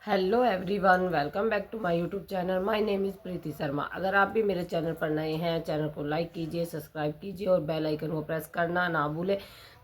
Hello everyone, welcome back to my YouTube channel. My name is Preeti Sharma. अगर आप भी मेरे चैनल पर नए हैं, चैनल को लाइक कीजिए, सब्सक्राइब कीजिए और बेल आइकन को प्रेस करना ना भूलें,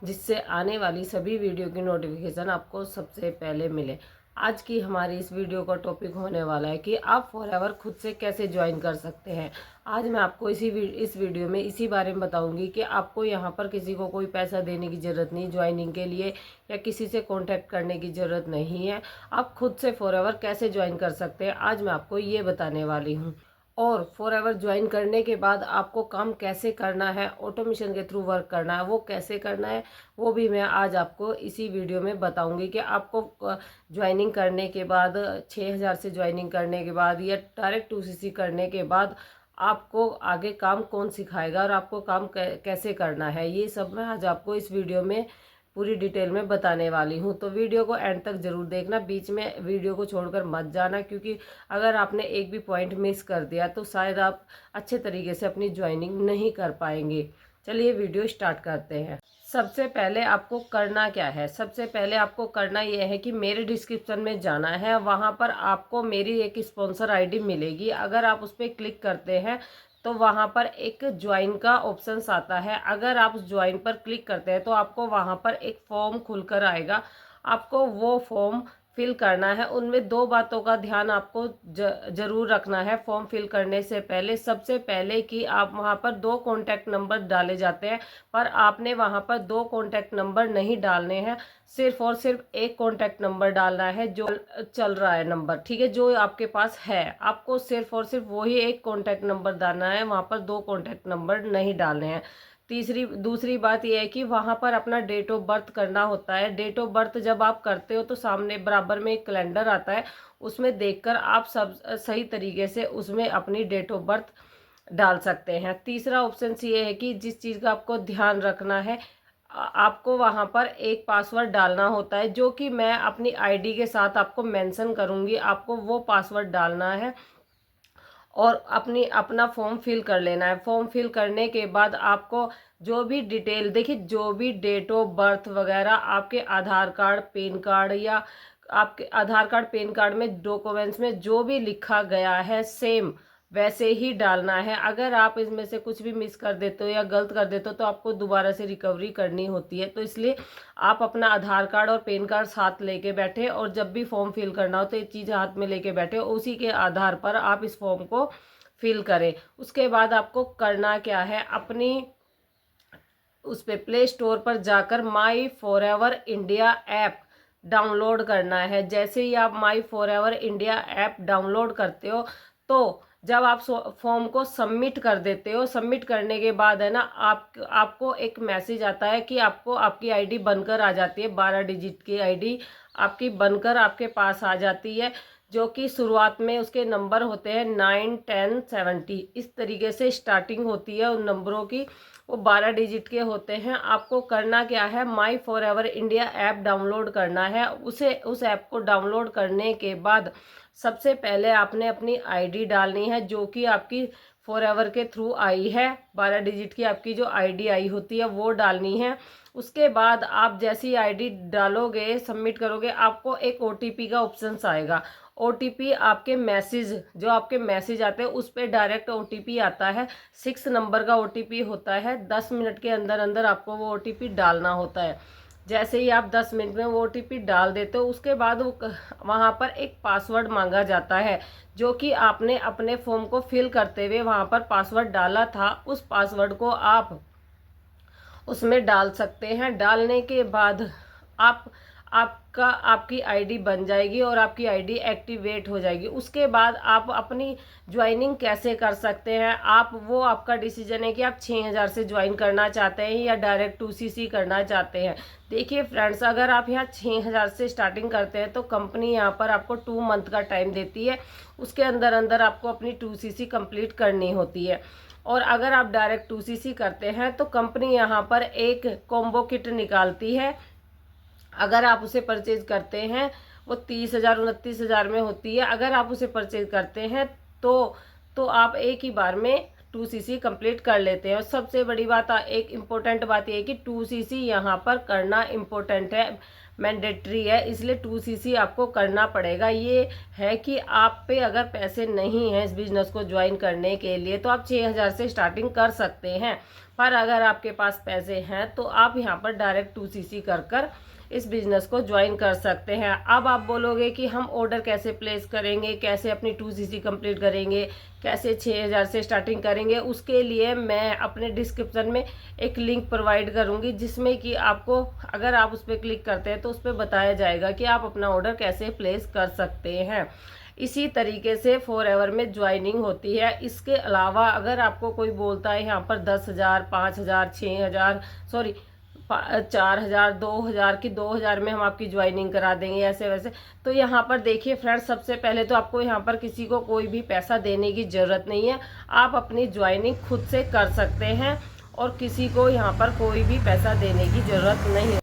जिससे आने वाली सभी वीडियो की नोटिफिकेशन आपको सबसे पहले मिले। आज की हमारी इस वीडियो का टॉपिक होने वाला है कि आप फॉरएवर खुद से कैसे ज्वाइन कर सकते हैं। आज मैं आपको इस वीडियो में इसी बारे में बताऊंगी कि आपको यहाँ पर किसी को कोई पैसा देने की ज़रूरत नहीं ज्वाइनिंग के लिए, या किसी से कांटेक्ट करने की ज़रूरत नहीं है। आप खुद से फॉरएवर कैसे ज्वाइन कर सकते हैं, आज मैं आपको ये बताने वाली हूँ। और फॉरएवर ज्वाइन करने के बाद आपको काम कैसे करना है, ऑटोमेशन के थ्रू वर्क करना है, वो कैसे करना है, वो भी मैं आज आपको इसी वीडियो में बताऊंगी कि आपको ज्वाइनिंग करने के बाद 6,000 से ज्वाइनिंग करने के बाद या डायरेक्ट 2CC करने के बाद आपको आगे काम कौन सिखाएगा और आपको काम कैसे करना है, ये सब मैं आज आपको इस वीडियो में पूरी डिटेल में बताने वाली हूँ। तो वीडियो को एंड तक जरूर देखना, बीच में वीडियो को छोड़कर मत जाना, क्योंकि अगर आपने एक भी पॉइंट मिस कर दिया तो शायद आप अच्छे तरीके से अपनी ज्वाइनिंग नहीं कर पाएंगे। चलिए वीडियो स्टार्ट करते हैं। सबसे पहले आपको करना क्या है, सबसे पहले आपको करना यह है कि मेरे डिस्क्रिप्शन में जाना है। वहाँ पर आपको मेरी एक स्पॉन्सर आईडी मिलेगी। अगर आप उस पर क्लिक करते हैं तो वहाँ पर एक ज्वाइन का ऑप्शंस आता है। अगर आप उस ज्वाइन पर क्लिक करते हैं तो आपको वहाँ पर एक फॉर्म खुलकर आएगा। आपको वो फॉर्म फिल करना है। उनमें दो बातों का ध्यान आपको जरूर रखना है फॉर्म फिल करने से पहले। सबसे पहले कि आप वहाँ पर 2 कॉन्टैक्ट नंबर डाले जाते हैं, पर आपने वहाँ पर 2 कॉन्टैक्ट नंबर नहीं डालने हैं। सिर्फ और सिर्फ एक कॉन्टैक्ट नंबर डालना है जो चल रहा है नंबर, ठीक है, जो आपके पास है। आपको सिर्फ और सिर्फ वही एक कॉन्टैक्ट नंबर डालना है, वहाँ पर 2 कॉन्टैक्ट नंबर नहीं डालने हैं। दूसरी बात यह है कि वहाँ पर अपना डेट ऑफ बर्थ करना होता है। डेट ऑफ बर्थ जब आप करते हो तो सामने बराबर में एक कैलेंडर आता है, उसमें देखकर आप सब सही तरीके से उसमें अपनी डेट ऑफ बर्थ डाल सकते हैं। तीसरा ऑप्शन ये है कि जिस चीज़ का आपको ध्यान रखना है, आपको वहाँ पर एक पासवर्ड डालना होता है, जो कि मैं अपनी आईडी के साथ आपको मेंशन करूँगी। आपको वो पासवर्ड डालना है और अपना फॉर्म फिल कर लेना है। फॉर्म फिल करने के बाद आपको जो भी डिटेल, देखिए, जो भी डेट ऑफ बर्थ वगैरह आपके आधार कार्ड, पैन कार्ड, या आपके आधार कार्ड, पैन कार्ड में डॉक्यूमेंट्स में जो भी लिखा गया है सेम वैसे ही डालना है। अगर आप इसमें से कुछ भी मिस कर देते हो या गलत कर देते हो तो आपको दोबारा से रिकवरी करनी होती है। तो इसलिए आप अपना आधार कार्ड और पैन कार्ड साथ लेके बैठे, और जब भी फॉर्म फिल करना हो तो ये चीज़ हाथ में लेके बैठे, उसी के आधार पर आप इस फॉर्म को फिल करें। उसके बाद आपको करना क्या है, अपनी उस पे प्ले स्टोर पर जाकर माई फॉरएवर इंडिया ऐप डाउनलोड करना है। जैसे ही आप माई फॉरएवर इंडिया ऐप डाउनलोड करते हो तो जब आप फॉर्म को सबमिट कर देते हो, सबमिट करने के बाद है ना, आपको एक मैसेज आता है कि आपको आपकी आईडी बनकर आ जाती है। 12 डिजिट की आईडी आपकी बनकर आपके पास आ जाती है, जो कि शुरुआत में उसके नंबर होते हैं 9, 10, 70, इस तरीके से स्टार्टिंग होती है उन नंबरों की। वो 12 डिजिट के होते हैं। आपको करना क्या है, माई फॉरएवर इंडिया ऐप डाउनलोड करना है। उस ऐप को डाउनलोड करने के बाद सबसे पहले आपने अपनी आईडी डालनी है, जो कि आपकी फॉरएवर के थ्रू आई है। 12 डिजिट की आपकी जो आईडी आई होती है वो डालनी है। उसके बाद आप जैसी आईडी डालोगे, सबमिट करोगे, आपको एक ओटीपी का ऑप्शन आएगा। ओटीपी आपके मैसेज, जो आपके मैसेज आते हैं उस पर डायरेक्ट ओटीपी आता है। 6 नंबर का ओटीपी होता है। 10 मिनट के अंदर अंदर आपको वो ओटीपी डालना होता है। जैसे ही आप 10 मिनट में वो ओटीपी डाल देते हो, उसके बाद वो वहाँ पर एक पासवर्ड मांगा जाता है, जो कि आपने अपने फॉर्म को फिल करते हुए वहाँ पर पासवर्ड डाला था। उस पासवर्ड को आप उसमें डाल सकते हैं। डालने के बाद आपकी आईडी बन जाएगी और आपकी आईडी एक्टिवेट हो जाएगी। उसके बाद आप अपनी ज्वाइनिंग कैसे कर सकते हैं, वो आपका डिसीजन है कि आप 6,000 से ज्वाइन करना चाहते हैं या डायरेक्ट 2CC करना चाहते हैं। देखिए फ्रेंड्स, अगर आप यहाँ 6,000 से स्टार्टिंग करते हैं तो कंपनी यहाँ पर आपको 2 मंथ का टाइम देती है। उसके अंदर अंदर आपको अपनी 2CC कंप्लीट करनी होती है। और अगर आप डायरेक्ट 2CC करते हैं तो कंपनी यहाँ पर एक कॉम्बो किट निकालती है। अगर आप उसे परचेज करते हैं, वो 30,000 29,000 में होती है। अगर आप उसे परचेज करते हैं तो आप एक ही बार में 2CC कंप्लीट कर लेते हैं। और सबसे बड़ी बात, एक इम्पोर्टेंट बात यह है कि 2CC यहाँ पर करना इम्पोर्टेंट है। मैंडेटरी है, इसलिए 2cc आपको करना पड़ेगा। ये है कि आप पे अगर पैसे नहीं हैं इस बिज़नेस को ज्वाइन करने के लिए तो आप 6,000 से स्टार्टिंग कर सकते हैं, पर अगर आपके पास पैसे हैं तो आप यहाँ पर डायरेक्ट 2cc कर इस बिज़नेस को ज्वाइन कर सकते हैं। अब आप बोलोगे कि हम ऑर्डर कैसे प्लेस करेंगे, कैसे अपनी 2cc कंप्लीट करेंगे, कैसे 6,000 से स्टार्टिंग करेंगे। उसके लिए मैं अपने डिस्क्रिप्शन में एक लिंक प्रोवाइड करूंगी, जिसमें कि आपको अगर आप उस पर क्लिक करते हैं तो उस पर बताया जाएगा कि आप अपना ऑर्डर कैसे प्लेस कर सकते हैं। इसी तरीके से फॉरएवर में ज्वाइनिंग होती है। इसके अलावा अगर आपको कोई बोलता है यहाँ पर 10,000, 5,000, 6,000, सॉरी 4,000, 2,000 की 2,000 में हम आपकी ज्वाइनिंग करा देंगे ऐसे वैसे, तो यहाँ पर देखिए फ्रेंड्स, सबसे पहले तो आपको यहाँ पर किसी को कोई भी पैसा देने की ज़रूरत नहीं है। आप अपनी ज्वाइनिंग खुद से कर सकते हैं और किसी को यहाँ पर कोई भी पैसा देने की ज़रूरत नहीं है।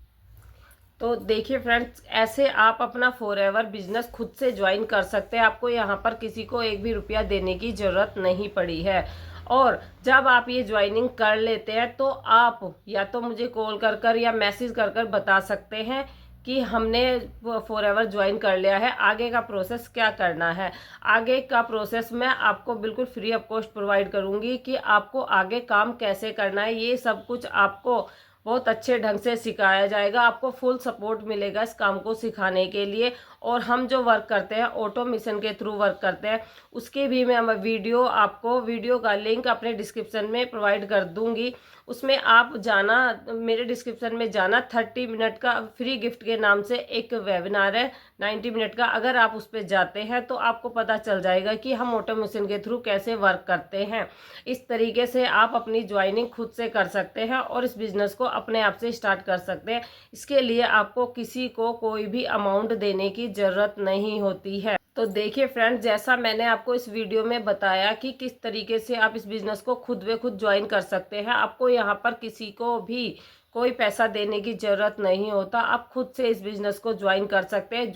तो देखिए फ्रेंड्स, ऐसे आप अपना फॉरएवर बिजनेस खुद से ज्वाइन कर सकते हैं। आपको यहाँ पर किसी को एक भी रुपया देने की ज़रूरत नहीं पड़ी है। और जब आप ये ज्वाइनिंग कर लेते हैं तो आप या तो मुझे कॉल कर या मैसेज कर बता सकते हैं कि हमने फॉरएवर ज्वाइन कर लिया है, आगे का प्रोसेस क्या करना है। आगे का प्रोसेस मैं आपको बिल्कुल फ्री ऑफ कॉस्ट प्रोवाइड करूँगी कि आपको आगे काम कैसे करना है। ये सब कुछ आपको बहुत अच्छे ढंग से सिखाया जाएगा। आपको फुल सपोर्ट मिलेगा इस काम को सिखाने के लिए। और हम जो वर्क करते हैं ऑटोमेशन के थ्रू वर्क करते हैं, उसकी भी मैं वीडियो का लिंक अपने डिस्क्रिप्शन में प्रोवाइड कर दूंगी। उसमें आप जाना, मेरे डिस्क्रिप्शन में जाना, 30 मिनट का फ्री गिफ्ट के नाम से एक वेबिनार है 90 मिनट का। अगर आप उस पर जाते हैं तो आपको पता चल जाएगा कि हम ऑटोमेशन के थ्रू कैसे वर्क करते हैं। इस तरीके से आप अपनी ज्वाइनिंग खुद से कर सकते हैं और इस बिज़नेस को अपने आप से स्टार्ट कर सकते हैं। इसके लिए आपको किसी को कोई भी अमाउंट देने की ज़रूरत नहीं होती है। तो देखिए फ्रेंड्स, जैसा मैंने आपको इस वीडियो में बताया कि किस तरीके से आप इस बिज़नेस को खुद ब खुद ज्वाइन कर सकते हैं। आपको यहाँ पर किसी को भी कोई पैसा देने की ज़रूरत नहीं होता। आप खुद से इस बिज़नेस को ज्वाइन कर सकते हैं।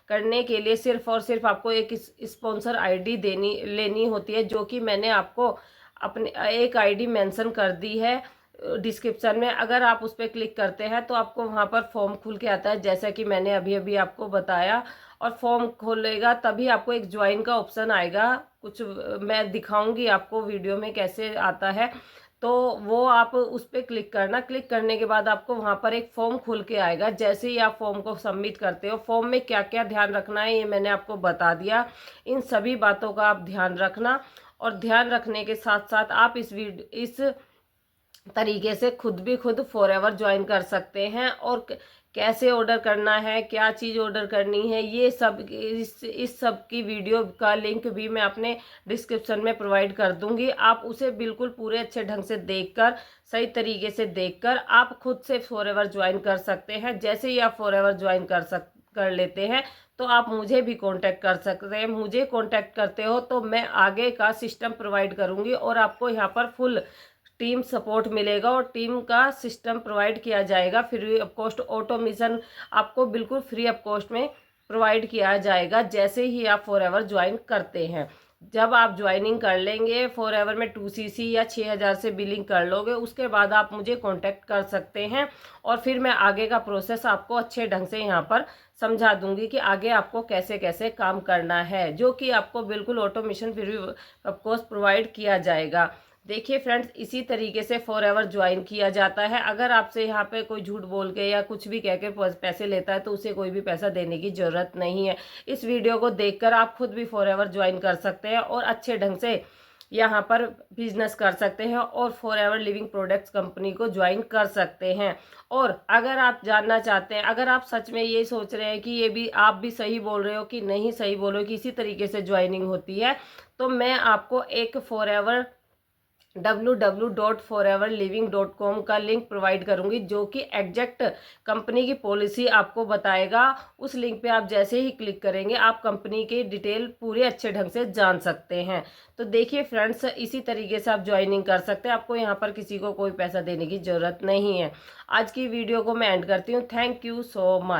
करने के लिए सिर्फ और सिर्फ आपको एक स्पॉन्सर आईडी लेनी होती है, जो कि मैंने आपको अपने एक आईडी मेंशन कर दी है डिस्क्रिप्शन में। अगर आप उस पर क्लिक करते हैं तो आपको वहाँ पर फॉर्म खुल के आता है, जैसा कि मैंने अभी अभी आपको बताया। और फॉर्म खोलेगा तभी आपको एक ज्वाइन का ऑप्शन आएगा। कुछ मैं दिखाऊंगी आपको वीडियो में कैसे आता है, तो वो आप उस पर क्लिक करना। क्लिक करने के बाद आपको वहाँ पर एक फॉर्म खुल के आएगा। जैसे ही आप फॉर्म को सबमिट करते हो, फॉर्म में क्या क्या ध्यान रखना है ये मैंने आपको बता दिया। इन सभी बातों का आप ध्यान रखना, और ध्यान रखने के साथ साथ आप इस तरीके से खुद फॉरएवर ज्वाइन कर सकते हैं। और कैसे ऑर्डर करना है, क्या चीज़ ऑर्डर करनी है, ये सब इस सब की वीडियो का लिंक भी मैं अपने डिस्क्रिप्शन में प्रोवाइड कर दूंगी। आप उसे बिल्कुल पूरे अच्छे ढंग से देखकर, सही तरीके से देखकर आप खुद से फॉरएवर ज्वाइन कर सकते हैं। जैसे ही आप फॉरएवर ज्वाइन कर लेते हैं तो आप मुझे भी कांटेक्ट कर सकते हैं। मुझे कांटेक्ट करते हो तो मैं आगे का सिस्टम प्रोवाइड करूंगी और आपको यहाँ पर फुल टीम सपोर्ट मिलेगा और टीम का सिस्टम प्रोवाइड किया जाएगा। फ्री ऑफ कॉस्ट ऑटोमेशन आपको बिल्कुल फ्री ऑफ कॉस्ट में प्रोवाइड किया जाएगा जैसे ही आप फॉरएवर ज्वाइन करते हैं। जब आप ज्वाइनिंग कर लेंगे फॉरएवर में 2cc या 6,000 से बिलिंग कर लोगे, उसके बाद आप मुझे कांटेक्ट कर सकते हैं और फिर मैं आगे का प्रोसेस आपको अच्छे ढंग से यहाँ पर समझा दूंगी कि आगे आपको कैसे कैसे काम करना है, जो कि आपको बिल्कुल automation free of cost provide किया जाएगा। देखिए फ्रेंड्स, इसी तरीके से फॉरएवर ज्वाइन किया जाता है। अगर आपसे यहाँ पे कोई झूठ बोल के या कुछ भी कह के पैसे लेता है तो उसे कोई भी पैसा देने की ज़रूरत नहीं है। इस वीडियो को देखकर आप खुद भी फॉरएवर ज्वाइन कर सकते हैं और अच्छे ढंग से यहाँ पर बिजनेस कर सकते हैं और फॉरएवर लिविंग प्रोडक्ट्स कंपनी को ज्वाइन कर सकते हैं। और अगर आप जानना चाहते हैं, अगर आप सच में ये सोच रहे हैं कि ये भी आप भी सही बोल रहे हो कि नहीं सही बोल रहे हो कि इसी तरीके से ज्वाइनिंग होती है, तो मैं आपको एक फॉरएवर www.foreverliving.com का लिंक प्रोवाइड करूंगी, जो कि एग्जैक्ट कंपनी की पॉलिसी आपको बताएगा। उस लिंक पे आप जैसे ही क्लिक करेंगे आप कंपनी की डिटेल पूरे अच्छे ढंग से जान सकते हैं। तो देखिए फ्रेंड्स, इसी तरीके से आप ज्वाइनिंग कर सकते हैं। आपको यहाँ पर किसी को कोई पैसा देने की ज़रूरत नहीं है। आज की वीडियो को मैं एंड करती हूँ। Thank you so much.